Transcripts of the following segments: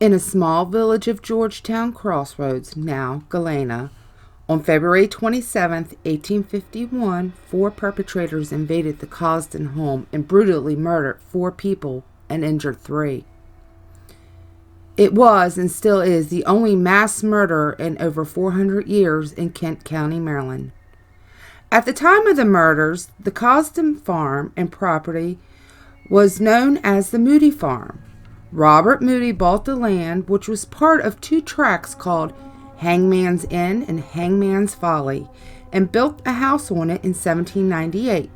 In a small village of Georgetown Crossroads, now Galena, on February 27, 1851, four perpetrators invaded the Cosden home and brutally murdered four people and injured three. It was and still is the only mass murder in over 400 years in Kent County, Maryland. At the time of the murders, the Cosden farm and property was known as the Moody Farm. Robert Moody bought the land, which was part of two tracts called Hangman's Inn and Hangman's Folly, and built a house on it in 1798.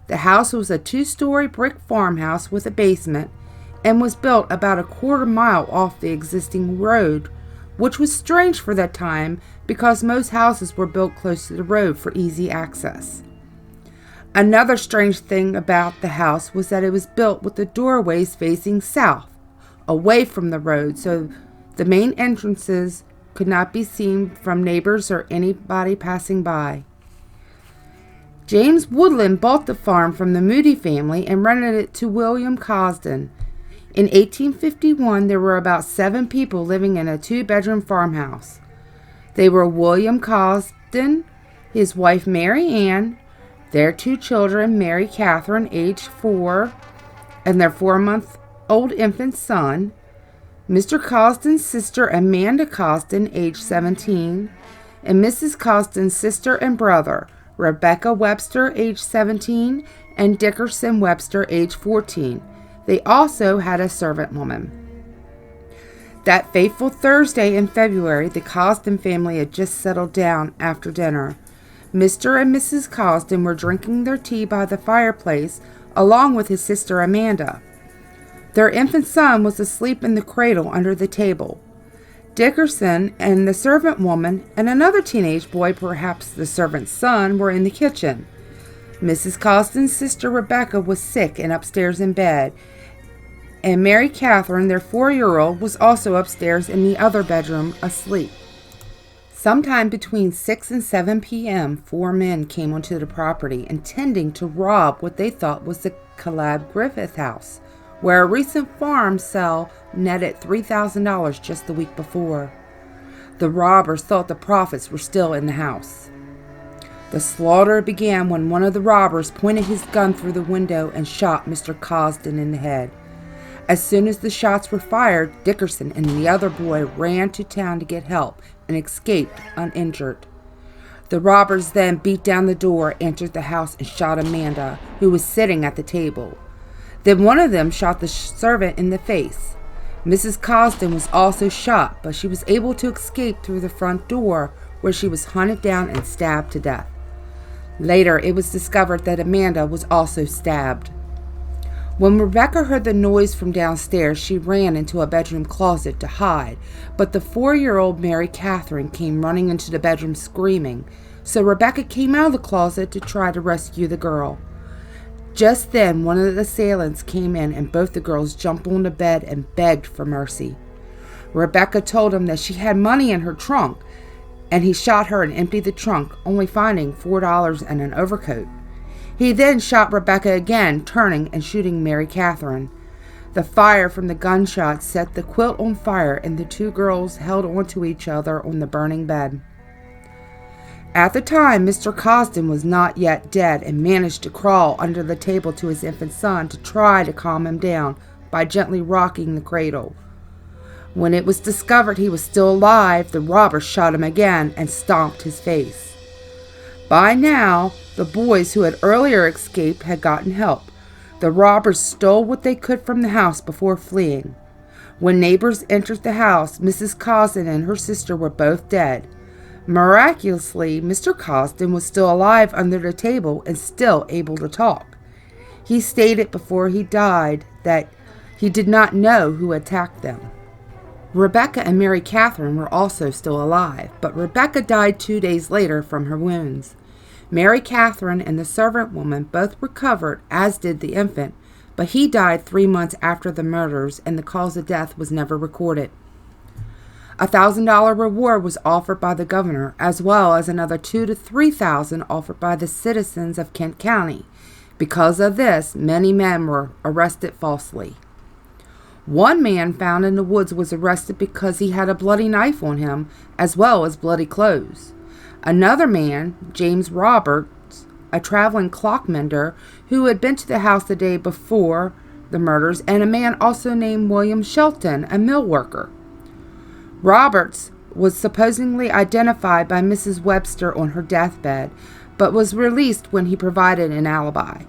The house was a two-story brick farmhouse with a basement and was built about a quarter-mile off the existing road, which was strange for that time because most houses were built close to the road for easy access. Another strange thing about the house was that it was built with the doorways facing south, away from the road, so the main entrances could not be seen from neighbors or anybody passing by. James Woodland bought the farm from the Moody family and rented it to William Cosden. In 1851, there were about 7 people living in a 2-bedroom farmhouse. They were William Cosden, his wife Mary Ann, their 2 children, Mary Catherine, age 4, and their 4-month-old infant son, Mr. Cosden's sister Amanda Cosden, age 17, and Mrs. Cosden's sister and brother, Rebecca Webster, age 17, and Dickerson Webster, age 14. They also had a servant woman. That fateful Thursday in February, the Cosden family had just settled down after dinner. Mr. and Mrs. Cosden were drinking their tea by the fireplace, along with his sister Amanda. Their infant son was asleep in the cradle under the table. Dickerson and the servant woman and another teenage boy, perhaps the servant's son, were in the kitchen. Mrs. Cosden's sister Rebecca was sick and upstairs in bed, and Mary Catherine, their 4-year-old, was also upstairs in the other bedroom asleep. Sometime between 6 and 7 p.m., 4 men came onto the property intending to rob what they thought was the Caleb Griffith house, where a recent farm sale netted $3,000 just the week before. The robbers thought the profits were still in the house. The slaughter began when one of the robbers pointed his gun through the window and shot Mr. Cosden in the head. As soon as the shots were fired, Dickerson and the other boy ran to town to get help and escaped uninjured. The robbers then beat down the door, entered the house, and shot Amanda, who was sitting at the table. Then one of them shot the servant in the face. Mrs. Cosden was also shot, but she was able to escape through the front door, where she was hunted down and stabbed to death. Later, it was discovered that Amanda was also stabbed. When Rebecca heard the noise from downstairs, she ran into a bedroom closet to hide, but the 4-year-old Mary Catherine came running into the bedroom screaming, so Rebecca came out of the closet to try to rescue the girl. Just then, one of the assailants came in and both the girls jumped on the bed and begged for mercy. Rebecca told him that she had money in her trunk, and he shot her and emptied the trunk, only finding $4 and an overcoat. He then shot Rebecca again, turning and shooting Mary Catherine. The fire from the gunshot set the quilt on fire, and the 2 girls held onto each other on the burning bed. At the time, Mr. Cosden was not yet dead and managed to crawl under the table to his infant son to try to calm him down by gently rocking the cradle. When it was discovered he was still alive, the robbers shot him again and stomped his face. By now, the boys who had earlier escaped had gotten help. The robbers stole what they could from the house before fleeing. When neighbors entered the house, Mrs. Cosden and her sister were both dead. Miraculously, Mr. Cosden was still alive under the table and still able to talk. He stated before he died that he did not know who attacked them. Rebecca and Mary Catherine were also still alive, but Rebecca died 2 days later from her wounds. Mary Catherine and the servant woman both recovered, as did the infant, but he died 3 months after the murders, and the cause of death was never recorded. A $1,000 reward was offered by the governor, as well as another $2,000 to $3,000 offered by the citizens of Kent County. Because of this, many men were arrested falsely. One man found in the woods was arrested because he had a bloody knife on him, as well as bloody clothes. Another man, James Roberts, a traveling clock mender who had been to the house the day before the murders, and a man also named William Shelton, a mill worker. Roberts was supposedly identified by Mrs. Webster on her deathbed, but was released when he provided an alibi.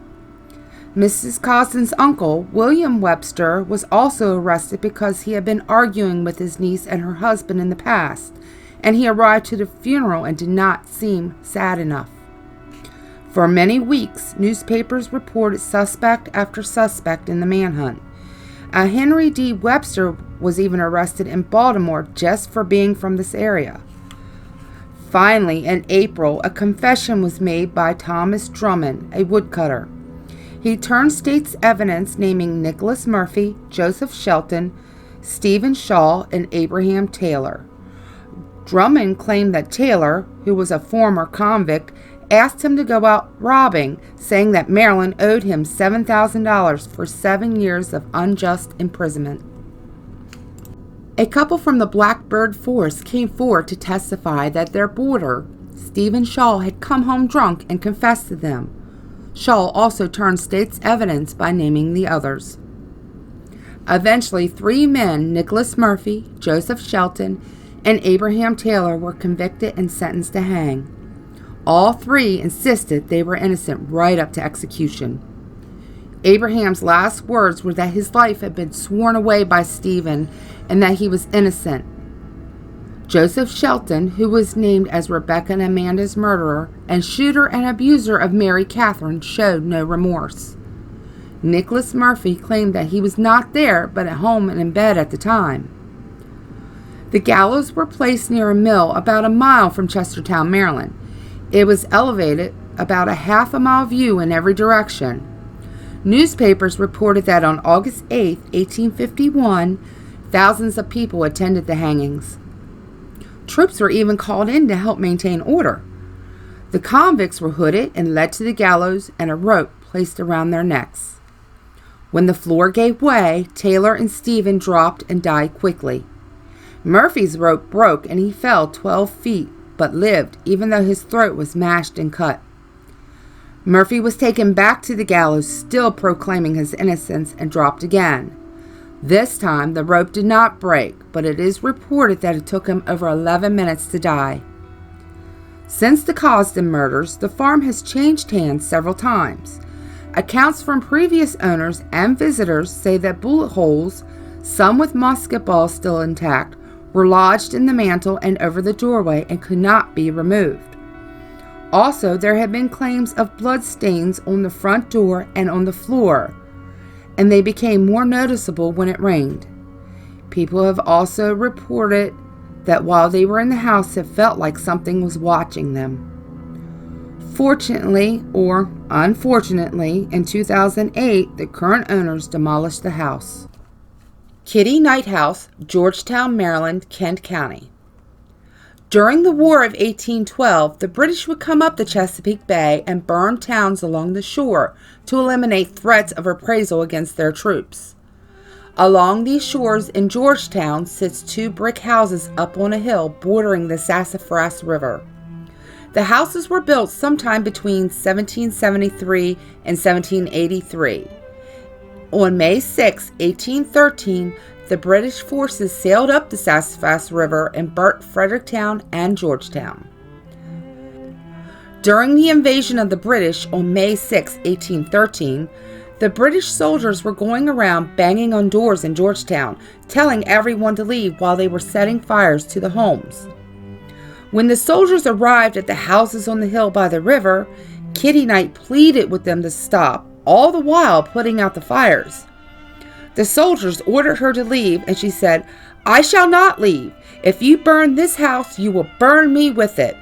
Mrs. Cosden's uncle, William Webster, was also arrested because he had been arguing with his niece and her husband in the past, and he arrived to the funeral and did not seem sad enough. For many weeks, newspapers reported suspect after suspect in the manhunt. Henry D. Webster was even arrested in Baltimore just for being from this area. Finally, in April, a confession was made by Thomas Drummond, a woodcutter. He turned state's evidence naming Nicholas Murphy, Joseph Shelton, Stephen Shaw, and Abraham Taylor. Drummond claimed that Taylor, who was a former convict, asked him to go out robbing, saying that Maryland owed him $7,000 for 7 years of unjust imprisonment. A couple from the Blackbird Force came forward to testify that their boarder, Stephen Shaw, had come home drunk and confessed to them. Shaw also turned state's evidence by naming the others. Eventually, 3 men, Nicholas Murphy, Joseph Shelton, and Abraham Taylor, were convicted and sentenced to hang. All 3 insisted they were innocent right up to execution. Abraham's last words were that his life had been sworn away by Stephen and that he was innocent. Joseph Shelton, who was named as Rebecca and Amanda's murderer and shooter and abuser of Mary Catherine, showed no remorse. Nicholas Murphy claimed that he was not there but at home and in bed at the time. The gallows were placed near a mill about a mile from Chestertown, Maryland. It was elevated about a half-a-mile view in every direction. Newspapers reported that on August 8, 1851, thousands of people attended the hangings. Troops were even called in to help maintain order. The convicts were hooded and led to the gallows and a rope placed around their necks. When the floor gave way, Taylor and Stephen dropped and died quickly. Murphy's rope broke and he fell 12 feet, but lived, even though his throat was mashed and cut. Murphy was taken back to the gallows, still proclaiming his innocence, and dropped again. This time, the rope did not break, but it is reported that it took him over 11 minutes to die. Since the Cosden murders, the farm has changed hands several times. Accounts from previous owners and visitors say that bullet holes, some with musket balls still intact, were lodged in the mantel and over the doorway and could not be removed. Also, there have been claims of blood stains on the front door and on the floor, and they became more noticeable when it rained. People have also reported that while they were in the house, it felt like something was watching them. Fortunately, or unfortunately, in 2008, the current owners demolished the house. Kitty Knight House, Georgetown, Maryland, Kent County. During the War of 1812, the British would come up the Chesapeake Bay and burn towns along the shore to eliminate threats of reprisal against their troops. Along these shores in Georgetown sits 2 brick houses up on a hill bordering the Sassafras River. The houses were built sometime between 1773 and 1783. On May 6, 1813, the British forces sailed up the Sassafras River and burnt Fredericktown and Georgetown. During the invasion of the British on May 6, 1813, the British soldiers were going around banging on doors in Georgetown, telling everyone to leave while they were setting fires to the homes. When the soldiers arrived at the houses on the hill by the river, Kitty Knight pleaded with them to stop, all the while putting out the fires. The soldiers ordered her to leave, and she said, "I shall not leave. If you burn this house, you will burn me with it."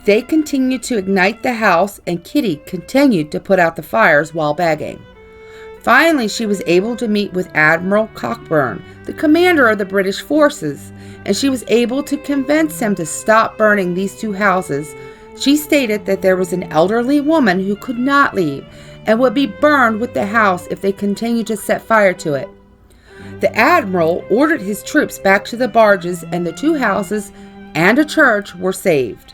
They continued to ignite the house, and Kitty continued to put out the fires while begging. Finally, she was able to meet with Admiral Cockburn, the commander of the British forces, and she was able to convince him to stop burning these 2 houses. She stated that there was an elderly woman who could not leave and would be burned with the house if they continued to set fire to it. The admiral ordered his troops back to the barges, and the 2 houses and a church were saved.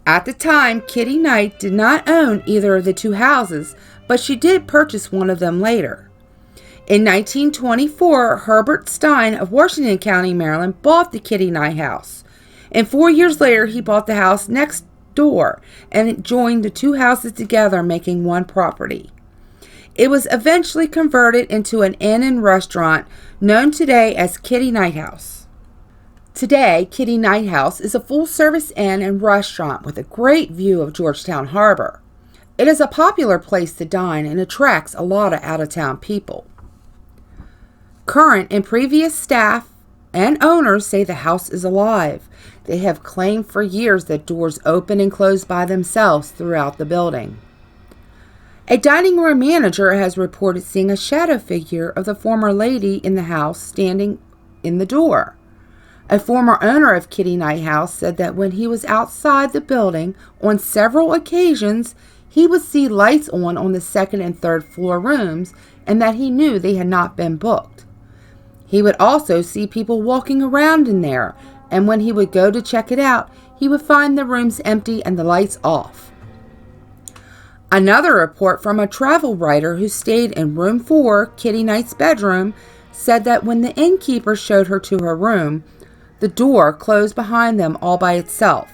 At the time, Kitty Knight did not own either of the 2 houses, but she did purchase one of them later. In 1924, Herbert Stein of Washington County, Maryland, bought the Kitty Knight house, and 4 years later he bought the house next door and joined the 2 houses together, making one property. It was eventually converted into an inn and restaurant known today as Kitty Knight House. Today, Kitty Knight House is a full-service inn and restaurant with a great view of Georgetown Harbor. It is a popular place to dine and attracts a lot of out-of-town people. Current and previous staff and owners say the house is alive. They have claimed for years that doors open and close by themselves throughout the building. A dining room manager has reported seeing a shadow figure of the former lady in the house standing in the door. A former owner of Kitty Knight House said that when he was outside the building on several occasions, he would see lights on the 2nd and 3rd floor rooms, and that he knew they had not been booked. He would also see people walking around in there, and when he would go to check it out, he would find the rooms empty and the lights off. Another report from a travel writer who stayed in room 4, Kitty Knight's bedroom, said that when the innkeeper showed her to her room, the door closed behind them all by itself.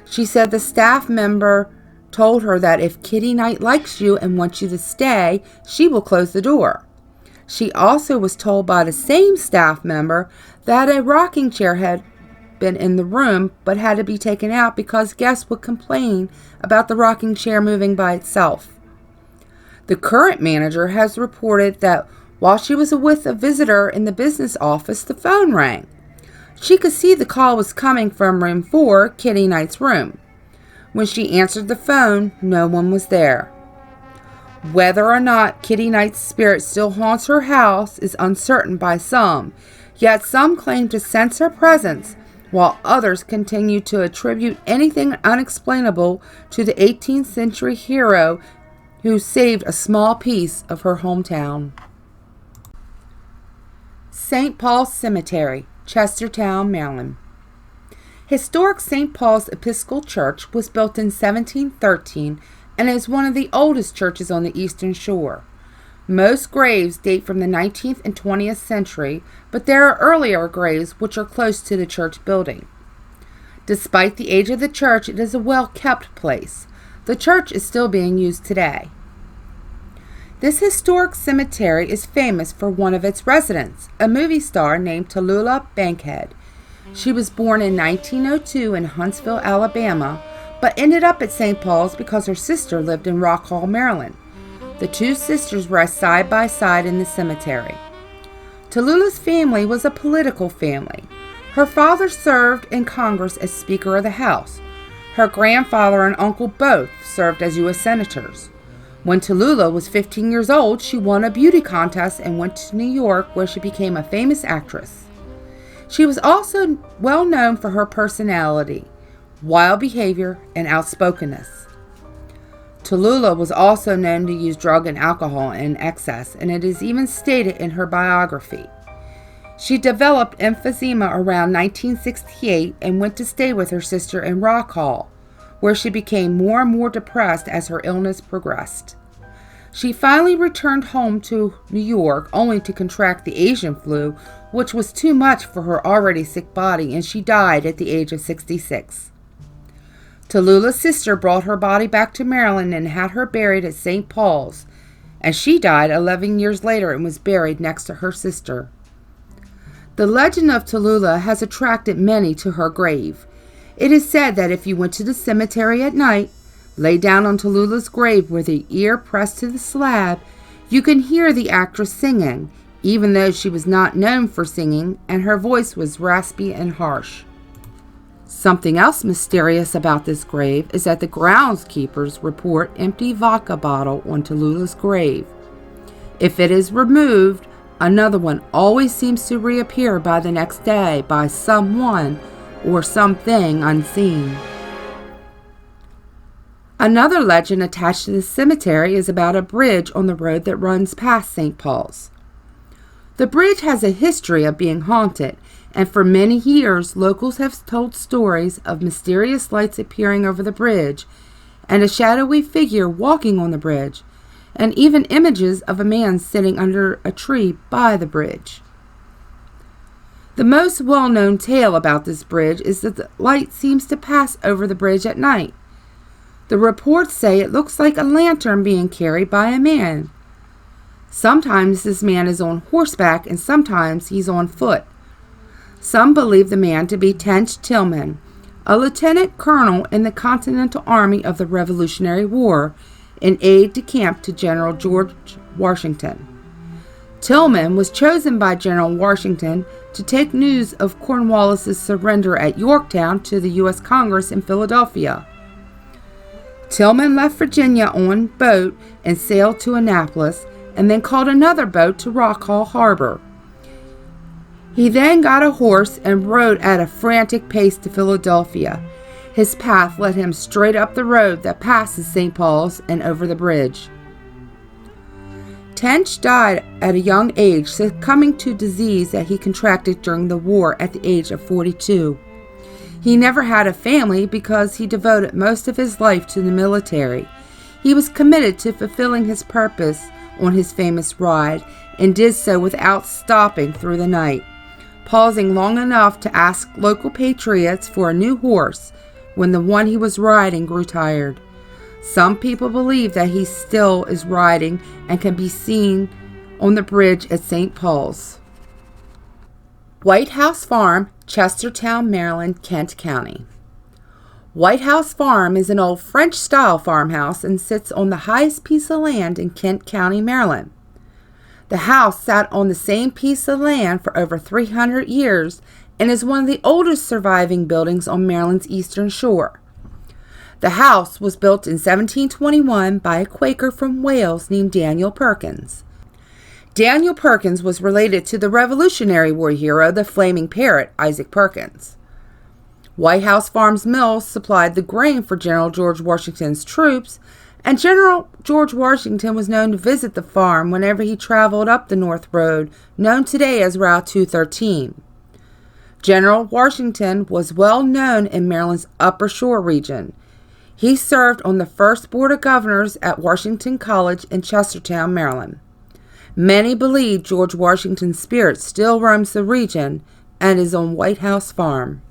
She said the staff member told her that if Kitty Knight likes you and wants you to stay, she will close the door. She also was told by the same staff member that a rocking chair had been in the room but had to be taken out because guests would complain about the rocking chair moving by itself. The current manager has reported that while she was with a visitor in the business office, the phone rang. She could see the call was coming from room 4, Kitty Knight's room. When she answered the phone, no one was there. Whether or not Kitty Knight's spirit still haunts her house is uncertain by some, yet some claim to sense her presence, while others continue to attribute anything unexplainable to the 18th century hero who saved a small piece of her hometown. St. Paul's Cemetery, Chestertown, Maryland. Historic St. Paul's Episcopal Church was built in 1713 and is one of the oldest churches on the Eastern Shore. Most graves date from the 19th and 20th century, but there are earlier graves which are close to the church building. Despite the age of the church, it is a well-kept place. The church is still being used today. This historic cemetery is famous for one of its residents, a movie star named Tallulah Bankhead. She was born in 1902 in Huntsville, Alabama, but ended up at St. Paul's because her sister lived in Rock Hall, Maryland. The 2 sisters rest side by side in the cemetery. Tallulah's family was a political family. Her father served in Congress as Speaker of the House. Her grandfather and uncle both served as U.S. Senators. When Tallulah was 15 years old, she won a beauty contest and went to New York, where she became a famous actress. She was also well known for her personality, wild behavior, and outspokenness. Tallulah was also known to use drug and alcohol in excess, and it is even stated in her biography. She developed emphysema around 1968 and went to stay with her sister in Rock Hall, where she became more and more depressed as her illness progressed. She finally returned home to New York only to contract the Asian flu, which was too much for her already sick body, and she died at the age of 66. Tallulah's sister brought her body back to Maryland and had her buried at St. Paul's, and she died 11 years later and was buried next to her sister. The legend of Tallulah has attracted many to her grave. It is said that if you went to the cemetery at night, lay down on Tallulah's grave with your ear pressed to the slab, you can hear the actress singing, even though she was not known for singing and her voice was raspy and harsh. Something else mysterious about this grave is that the groundskeepers report empty vodka bottle on Tallulah's grave. If it is removed, another one always seems to reappear by the next day by someone or something unseen. Another legend attached to the cemetery is about a bridge on the road that runs past St. Paul's. The bridge has a history of being haunted, and for many years locals have told stories of mysterious lights appearing over the bridge and a shadowy figure walking on the bridge, and even images of a man sitting under a tree by the bridge. The most well-known tale about this bridge is that the light seems to pass over the bridge at night. The reports say it looks like a lantern being carried by a man. Sometimes this man is on horseback and sometimes he's on foot. Some believe the man to be Tench Tillman, a lieutenant colonel in the Continental Army of the Revolutionary War, an aide-de-camp to General George Washington. Tillman was chosen by General Washington to take news of Cornwallis's surrender at Yorktown to the U.S. Congress in Philadelphia. Tillman left Virginia on boat and sailed to Annapolis, and then called another boat to Rock Hall Harbor. He then got a horse and rode at a frantic pace to Philadelphia. His path led him straight up the road that passes St. Paul's and over the bridge. Tench died at a young age, succumbing to disease that he contracted during the war at the age of 42. He never had a family because he devoted most of his life to the military. He was committed to fulfilling his purpose on his famous ride and did so without stopping through the night, pausing long enough to ask local patriots for a new horse when the one he was riding grew tired. Some people believe that he still is riding and can be seen on the bridge at St. Paul's. White House Farm, Chestertown, Maryland, Kent County. White House Farm is an old French-style farmhouse and sits on the highest piece of land in Kent County, Maryland. The house sat on the same piece of land for over 300 years and is one of the oldest surviving buildings on Maryland's eastern shore. The house was built in 1721 by a Quaker from Wales named Daniel Perkins. Daniel Perkins was related to the Revolutionary War hero, the Flaming Parrot, Isaac Perkins. White House Farm's mills supplied the grain for General George Washington's troops, and General George Washington was known to visit the farm whenever he traveled up the North Road, known today as Route 213. General Washington was well known in Maryland's Upper Shore region. He served on the first Board of Governors at Washington College in Chestertown, Maryland. Many believe George Washington's spirit still roams the region and is on White House Farm.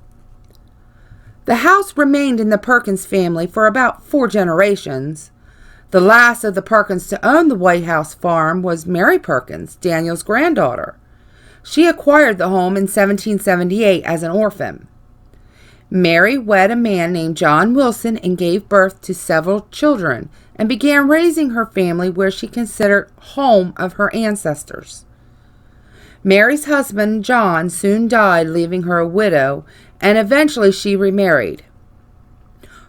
The house remained in the Perkins family for about 4 generations. The last of the Perkins to own the White House Farm was Mary Perkins, Daniel's granddaughter. She acquired the home in 1778 as an orphan. Mary wed a man named John Wilson and gave birth to several children and began raising her family where she considered home of her ancestors. Mary's husband, John, soon died, leaving her a widow, and eventually she remarried.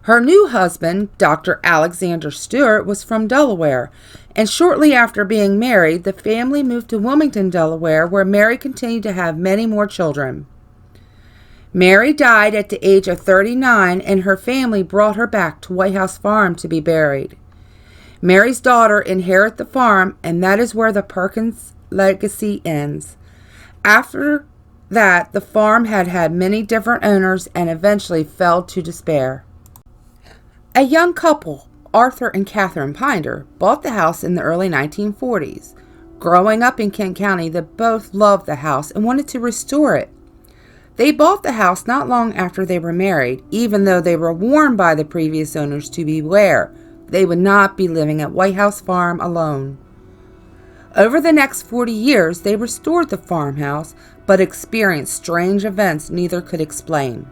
Her new husband, Dr. Alexander Stewart, was from Delaware, and shortly after being married, the family moved to Wilmington, Delaware, where Mary continued to have many more children. Mary died at the age of 39, and her family brought her back to White House Farm to be buried. Mary's daughter inherited the farm, and that is where the Perkins legacy ends. After that, the farm had many different owners and eventually fell to despair. A young couple, Arthur and Catherine Pinder, bought the house in the early 1940s. Growing up in Kent County, they both loved the house and wanted to restore it. They bought the house not long after they were married, even though they were warned by the previous owners to beware. They would not be living at White House Farm alone. Over the next 40 years, they restored the farmhouse, but experienced strange events neither could explain.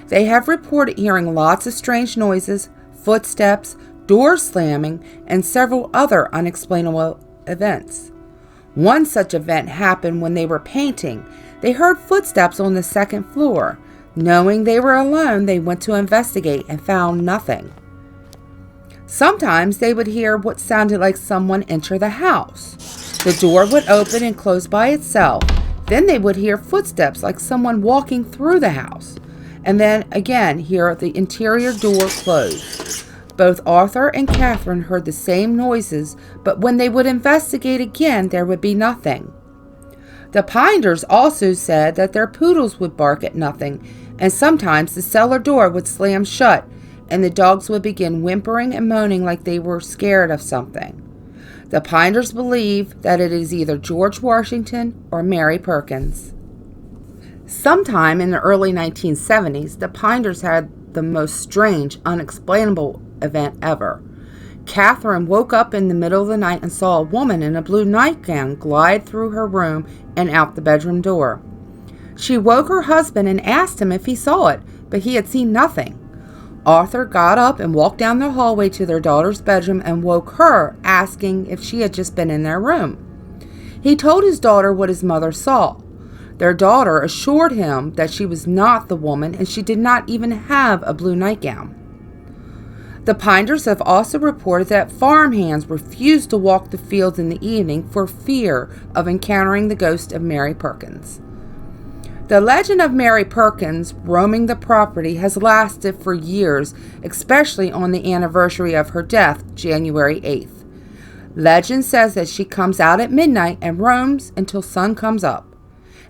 They have reported hearing lots of strange noises, footsteps, doors slamming, and several other unexplainable events. One such event happened when they were painting. They heard footsteps on the second floor. Knowing they were alone, they went to investigate and found nothing. Sometimes they would hear what sounded like someone enter the house. The door would open and close by itself. Then they would hear footsteps like someone walking through the house. And then again hear the interior door close. Both Arthur and Catherine heard the same noises, but when they would investigate again, there would be nothing. The Pinders also said that their poodles would bark at nothing, and sometimes the cellar door would slam shut, and the dogs would begin whimpering and moaning like they were scared of something. The Pinders believe that it is either George Washington or Mary Perkins. Sometime in the early 1970s, the Pinders had the most strange, unexplainable event ever. Catherine woke up in the middle of the night and saw a woman in a blue nightgown glide through her room and out the bedroom door. She woke her husband and asked him if he saw it, but he had seen nothing. Arthur got up and walked down the hallway to their daughter's bedroom and woke her, asking if she had just been in their room. He told his daughter what his mother saw. Their daughter assured him that she was not the woman and she did not even have a blue nightgown. The Pinders have also reported that farmhands refused to walk the fields in the evening for fear of encountering the ghost of Mary Perkins. The legend of Mary Perkins roaming the property has lasted for years, especially on the anniversary of her death, January 8th. Legend says that she comes out at midnight and roams until sun comes up.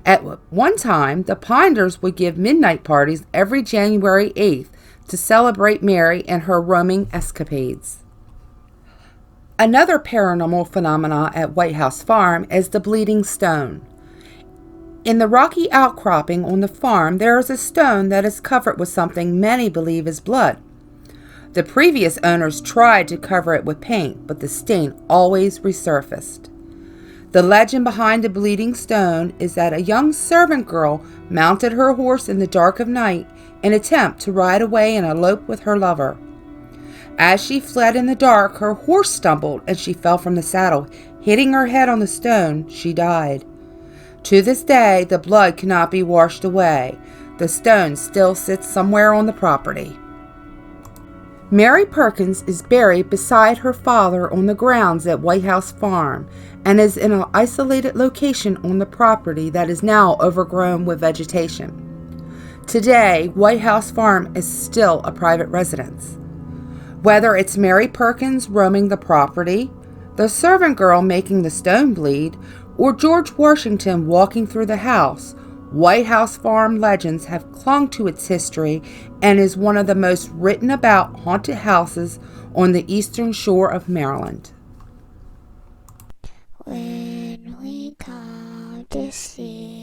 At one time, the Pinders would give midnight parties every January 8th to celebrate Mary and her roaming escapades. Another paranormal phenomena at White House Farm is the bleeding stone. In the rocky outcropping on the farm, there is a stone that is covered with something many believe is blood. The previous owners tried to cover it with paint, but the stain always resurfaced. The legend behind the bleeding stone is that a young servant girl mounted her horse in the dark of night in an attempt to ride away and elope with her lover. As she fled in the dark, her horse stumbled and she fell from the saddle. Hitting her head on the stone, she died. To this day, the blood cannot be washed away. The stone still sits somewhere on the property. Mary Perkins is buried beside her father on the grounds at White House Farm and is in an isolated location on the property that is now overgrown with vegetation. Today, White House Farm is still a private residence. Whether it's Mary Perkins roaming the property, the servant girl making the stone bleed, or George Washington walking through the house, White House Farm legends have clung to its history and is one of the most written about haunted houses on the eastern shore of Maryland. When we come to see